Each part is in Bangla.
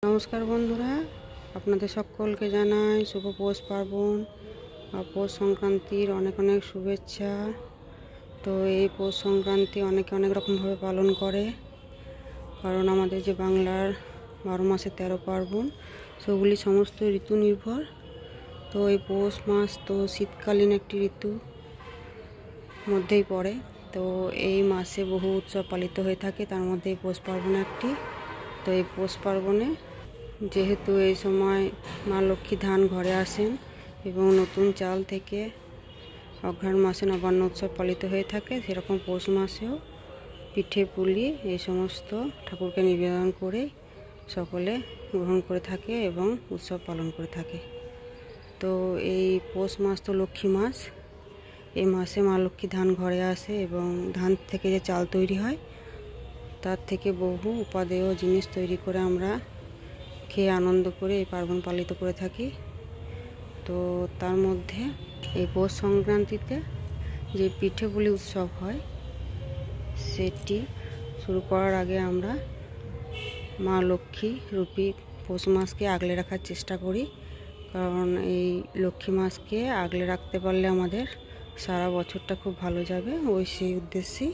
নমস্কার বন্ধুরা, আপনাদের সকলকে জানাই শুভ পৌষ পার্বণ বা পৌষ সংক্রান্তির অনেক অনেক শুভেচ্ছা। তো এই পৌষ সংক্রান্তি অনেকে অনেক রকমভাবে পালন করে, কারণ আমাদের যে বাংলার 12 মাসে 13 পার্বণ, সেগুলি সমস্ত ঋতু নির্ভর। তো এই পৌষ মাস তো শীতকালীন একটি ঋতু মধ্যেই পড়ে। তো এই মাসে বহু উৎসব পালিত হয়ে থাকে, তার মধ্যে এই পৌষ পার্বণ একটি। তো এই পৌষ পার্বণে যেহেতু এই সময় মা লক্ষ্মী ধান ঘরে আসেন এবং নতুন চাল থেকে অঘ্রাণ মাসে নবান্ন উৎসব পালিত হয়ে থাকে, সেরকম পৌষ মাসেও পিঠে পুলি এই সমস্ত ঠাকুরকে নিবেদন করে সকলে গ্রহণ করে থাকে এবং উৎসব পালন করে থাকে। তো এই পৌষ মাস তো লক্ষ্মী মাস। এই মাসে মা লক্ষ্মী ধান ঘরে আসে এবং ধান থেকে যে চাল তৈরি হয় তার থেকে বহু উপাদেয় জিনিস তৈরি করে আমরা খেয়ে আনন্দ করে এই পার্বণ পালিত করে থাকি। তো তার মধ্যে এই পৌষ সংক্রান্তিতে যে পিঠে পুলি উৎসব হয়, সেটি শুরু করার আগে আমরা মা লক্ষ্মী রূপী পৌষ মাসকে আগলে রাখার চেষ্টা করি, কারণ এই লক্ষ্মী মাসকে আগলে রাখতে পারলে আমাদের সারা বছরটা খুব ভালো যাবে। সেই উদ্দেশ্যেই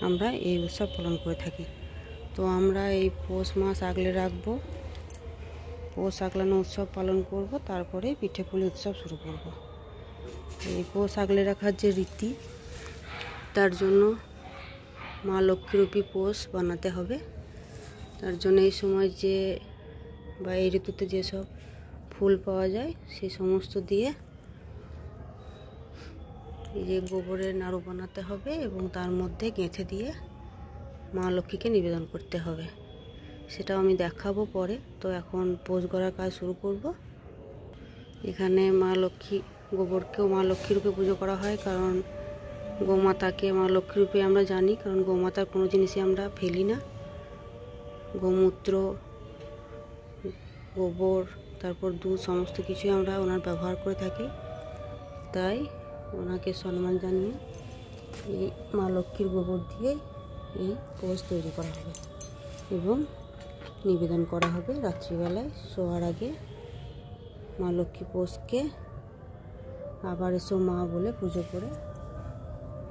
আমরা এই উৎসব পালন করে থাকি। তো আমরা এই পৌষ মাস আগলে রাখবো, পৌষ আগলানো উৎসব পালন করব, তারপরে পিঠে পুলি উৎসব শুরু করব। এই পৌষ আগলে রাখার যে রীতি, তার জন্য মা লক্ষ্মীরূপী পৌষ বানাতে হবে। তার জন্য এই সময় যে বা এই ঋতুতে যেসব ফুল পাওয়া যায় সেই সমস্ত দিয়ে এই যে গোবরের নাড়ু বানাতে হবে এবং তার মধ্যে গেঁথে দিয়ে মা লক্ষ্মীকে নিবেদন করতে হবে। সেটাও আমি দেখাবো পরে। তো এখন পৌষ গড়ার কাজ শুরু করব। এখানে মা লক্ষ্মী গোবরকেও মা লক্ষ্মী রূপে পুজো করা হয়, কারণ গোমাতাকে মা লক্ষ্মী রূপে আমরা জানি, কারণ গোমাতার কোনো জিনিসই আমরা ফেলি না। গোমূত্র, গোবর, তারপর দুধ, সমস্ত কিছুই আমরা ওনার ব্যবহার করে থাকি। তাই ওনাকে সম্মান জানিয়ে এই মা লক্ষ্মীর গোবর দিয়ে এই পৌষ তৈরি করা হবে এবং নিবেদন করা হবে। রাত্রিবেলায় শোয়ার আগে মা লক্ষ্মী পৌষকে আবার এসো মা বলে পুজো করে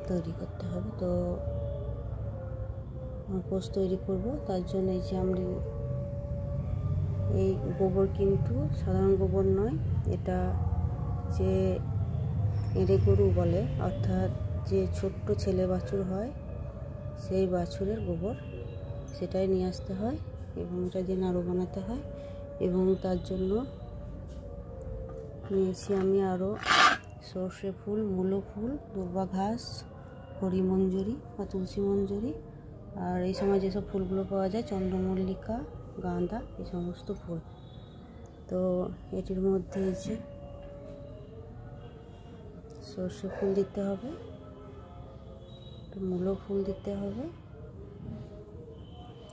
তৈরি করতে হবে। তো পৌষ তৈরি করব, তার জন্য এই যে আমরা এই গোবর কিন্তু সাধারণ গোবর নয়, এটা যে এঁড়ে গরু বলে, অর্থাৎ যে ছোট্ট ছেলে বাছুর হয় সেই বাছুরের গোবর, সেটাই নিয়ে আসতে হয় এবং এটা দিয়ে নাড়ু বানাতে হয়। এবং তার জন্য নিয়েছি আমি আরও সর্ষে ফুল, মূলো ফুল, দুর্বা ঘাস, হরিমঞ্জুরি বা তুলসী মঞ্জুরি, আর এই সময় যেসব ফুলগুলো পাওয়া যায় চন্দ্রমল্লিকা, গাঁদা, এই সমস্ত ফুল। তো এটির মধ্যে এই যে সর্ষে ফুল দিতে হবে, মূলো ফুল দিতে হবে,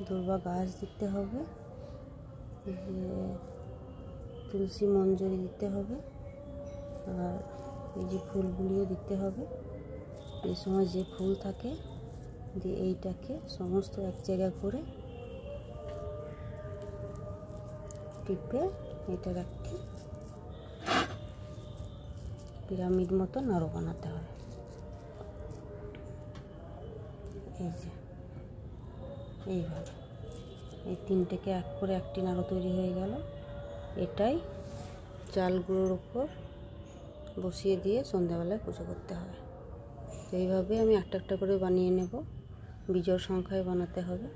দুর্বা গাছ দিতে হবে, তুলসী মঞ্জুরি দিতে হবে, আর এই যে ফুলগুলিও দিতে হবে। এই সময় যে ফুল থাকে দিয়ে এইটাকে সমস্ত এক জায়গায় করে টিপে এটার একটি পিরামিড মতো নাড়ু বানাতে হবে। এই যে এইভাবে এই তিনটেকে এক করে একটি নাড়ু তৈরি হয়ে গেল। এটাই চালগুলোর উপর বসিয়ে দিয়ে সন্ধ্যাবেলায় পুজো করতে হবে। তো এইভাবে আমি একটা একটা করে বানিয়ে নেব। বিজোড় সংখ্যায় বানাতে হবে।